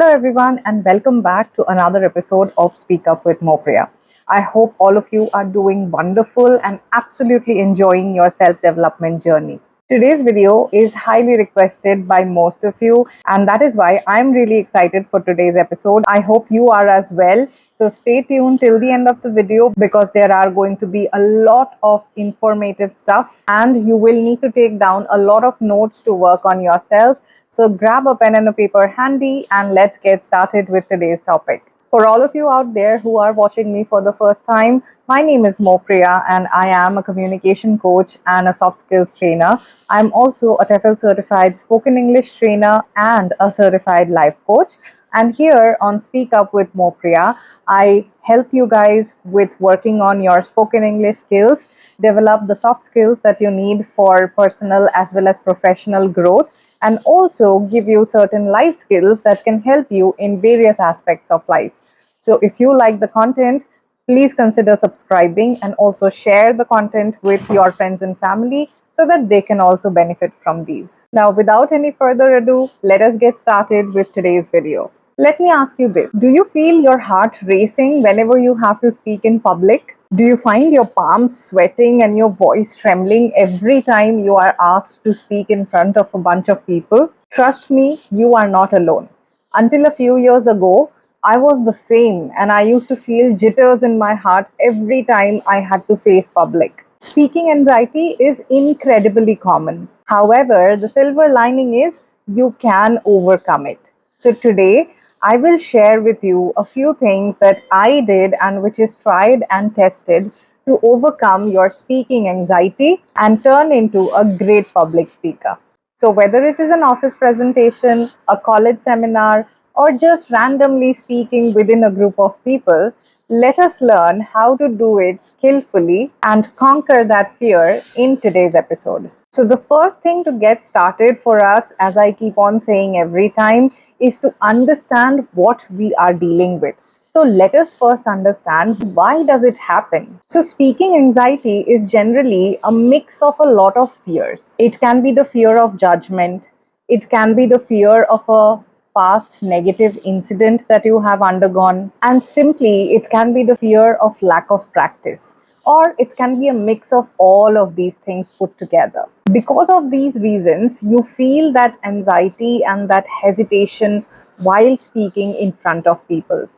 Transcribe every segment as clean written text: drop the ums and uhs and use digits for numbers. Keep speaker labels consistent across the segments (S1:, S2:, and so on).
S1: Hello, everyone, and welcome back to another episode of Speak Up with Mopriya. I hope all of you are doing wonderful and absolutely enjoying your self development journey. Today's video is highly requested by most of you, and that is why I'm really excited for today's episode. I hope you are as well. So, stay tuned till the end of the video because there are going to be a lot of informative stuff, and you will need to take down a lot of notes to work on yourself. So grab a pen and a paper handy and let's get started with today's topic. For all of you out there who are watching me for the first time, my name is Mopriya and I am a communication coach and a soft skills trainer. I'm also a TEFL certified spoken English trainer and a certified life coach. And here on Speak Up with Mopriya, I help you guys with working on your spoken English skills, develop the soft skills that you need for personal as well as professional growth, and also give you certain life skills that can help you in various aspects of life. So if you like the content, please consider subscribing and also share the content with your friends and family so that they can also benefit from these. Now, without any further ado, let us get started with today's video. Let me ask you this. Do you feel your heart racing whenever you have to speak in public? Do you find your palms sweating and your voice trembling every time you are asked to speak in front of a bunch of people? Trust me, you are not alone. Until a few years ago, I was the same and I used to feel jitters in my heart every time I had to face public. Speaking anxiety is incredibly common. However, the silver lining is you can overcome it. So today, I will share with you a few things that I did and which is tried and tested to overcome your speaking anxiety and turn into a great public speaker. So, whether it is an office presentation, a college seminar, or just randomly speaking within a group of people, let us learn how to do it skillfully and conquer that fear in today's episode. So, the first thing to get started for us, as I keep on saying every time, is to understand what we are dealing with. So let us first understand why does it happen. So speaking anxiety is generally a mix of a lot of fears. It can be the fear of judgment. It can be the fear of a past negative incident that you have undergone. And simply it can be the fear of lack of practice. Or it can be a mix of all of these things put together. Because of these reasons, you feel that anxiety and that hesitation while speaking in front of people.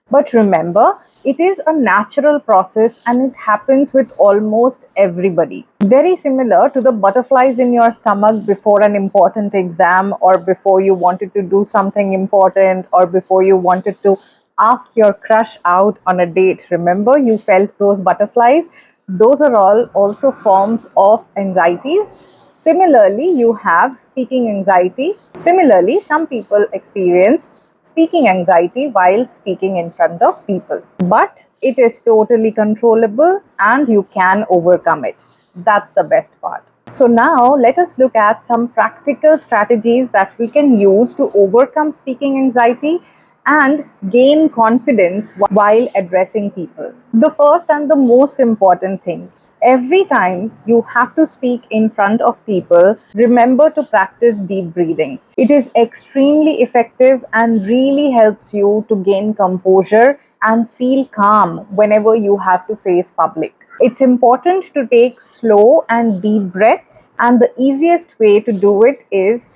S1: But remember, it is a natural process and it happens with almost everybody. Very similar to the butterflies in your stomach before an important exam, or before you wanted to do something important, or before you wanted to ask your crush out on a date. Remember, you felt those butterflies? Those are all also forms of anxieties. Similarly, you have speaking anxiety. Similarly, some people experience speaking anxiety while speaking in front of people. But it is totally controllable and you can overcome it. That's the best part. So now let us look at some practical strategies that we can use to overcome speaking anxiety and gain confidence while addressing people. The first and the most important thing, every time you have to speak in front of people, remember to practice deep breathing. It is extremely effective and really helps you to gain composure and feel calm whenever you have to face public. It's important to take slow and deep breaths, and the easiest way to do it is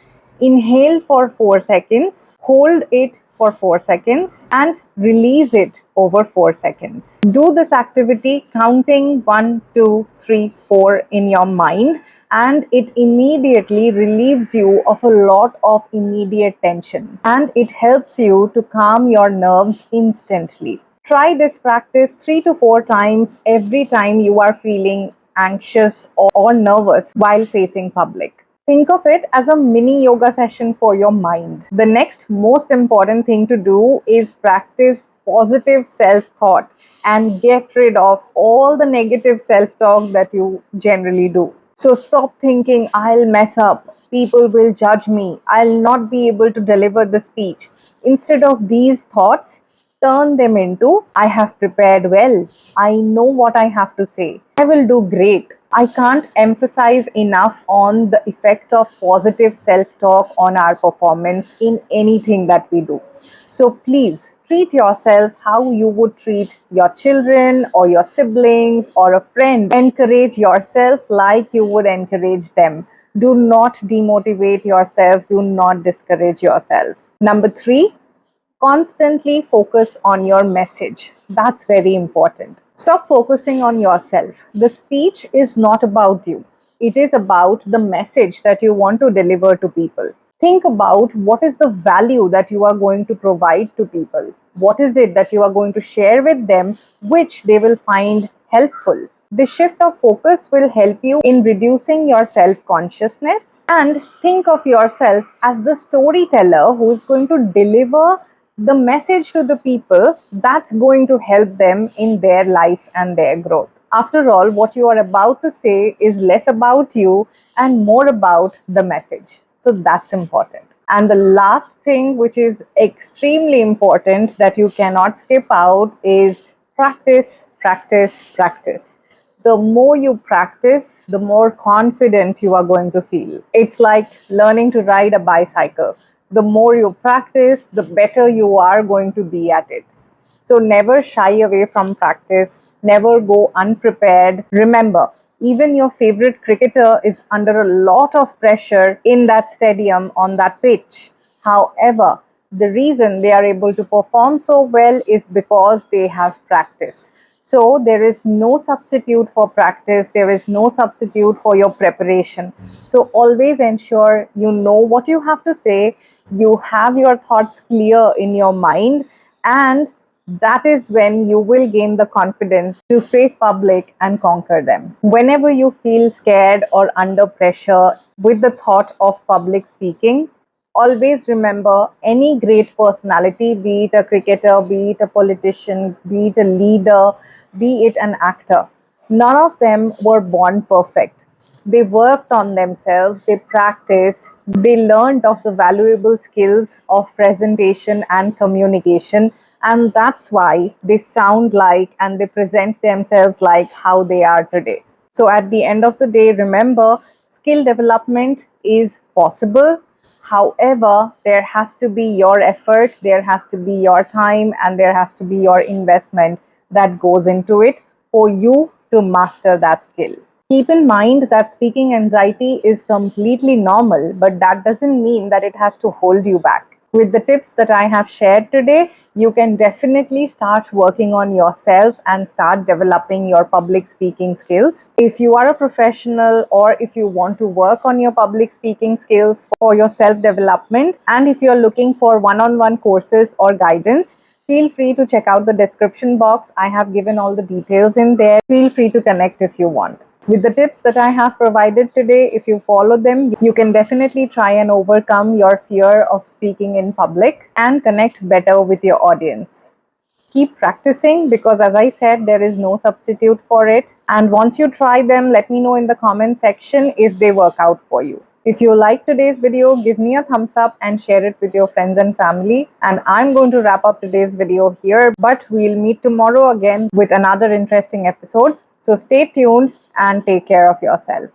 S1: inhale for 4 seconds, hold it for 4 seconds, and release it over 4 seconds. Do this activity counting 1, 2, 3, 4 in your mind, and it immediately relieves you of a lot of immediate tension, and it helps you to calm your nerves instantly. Try this practice 3 to 4 times every time you are feeling anxious or nervous while facing public. Think of it as a mini yoga session for your mind. The next most important thing to do is practice positive self-thought and get rid of all the negative self-talk that you generally do. So stop thinking, I'll mess up, people will judge me, I'll not be able to deliver the speech. Instead of these thoughts, turn them into, I have prepared well, I know what I have to say, I will do great, I can't emphasize enough on the effect of positive self talk on our performance in anything that we do. So please treat yourself how you would treat your children or your siblings or a friend. Encourage yourself like you would encourage them. Do not demotivate yourself, do not discourage yourself. Number three, constantly focus on your message. That's very important. Stop focusing on yourself. The speech is not about you, it is about the message that you want to deliver to people. Think about what is the value that you are going to provide to people. What is it that you are going to share with them which they will find helpful? This shift of focus will help you in reducing your self consciousness, and think of yourself as the storyteller who is going to deliver the message to the people that's going to help them in their life and their growth. After all, what you are about to say is less about you and more about the message. So that's important. And the last thing, which is extremely important that you cannot skip out, is practice, practice, practice. The more you practice, the more confident you are going to feel. It's like learning to ride a bicycle. The more you practice, the better you are going to be at it. So never shy away from practice, never go unprepared. Remember, even your favorite cricketer is under a lot of pressure in that stadium on that pitch. However, the reason they are able to perform so well is because they have practiced. So there is no substitute for practice, there is no substitute for your preparation. So always ensure you know what you have to say, you have your thoughts clear in your mind, and that is when you will gain the confidence to face public and conquer them. Whenever you feel scared or under pressure with the thought of public speaking, always remember any great personality, be it a cricketer, be it a politician, be it a leader, be it an actor, none of them were born perfect. They worked on themselves, they practiced, they learned of the valuable skills of presentation and communication, and that's why they sound like and they present themselves like how they are today. So, at the end of the day, remember, skill development is possible. However, there has to be your effort, there has to be your time, and there has to be your investment that goes into it for you to master that skill. Keep in mind that speaking anxiety is completely normal, but that doesn't mean that it has to hold you back. With the tips that I have shared today, you can definitely start working on yourself and start developing your public speaking skills. If you are a professional or if you want to work on your public speaking skills for your self development, and if you're looking for one on one courses or guidance, feel free to check out the description box. I have given all the details in there. Feel free to connect if you want. With the tips that I have provided today, if you follow them, you can definitely try and overcome your fear of speaking in public and connect better with your audience. Keep practicing because, as I said, there is no substitute for it. And once you try them, let me know in the comment section if they work out for you. If you like today's video, give me a thumbs up and share it with your friends and family. And I'm going to wrap up today's video here, but we'll meet tomorrow again with another interesting episode. So stay tuned and take care of yourself.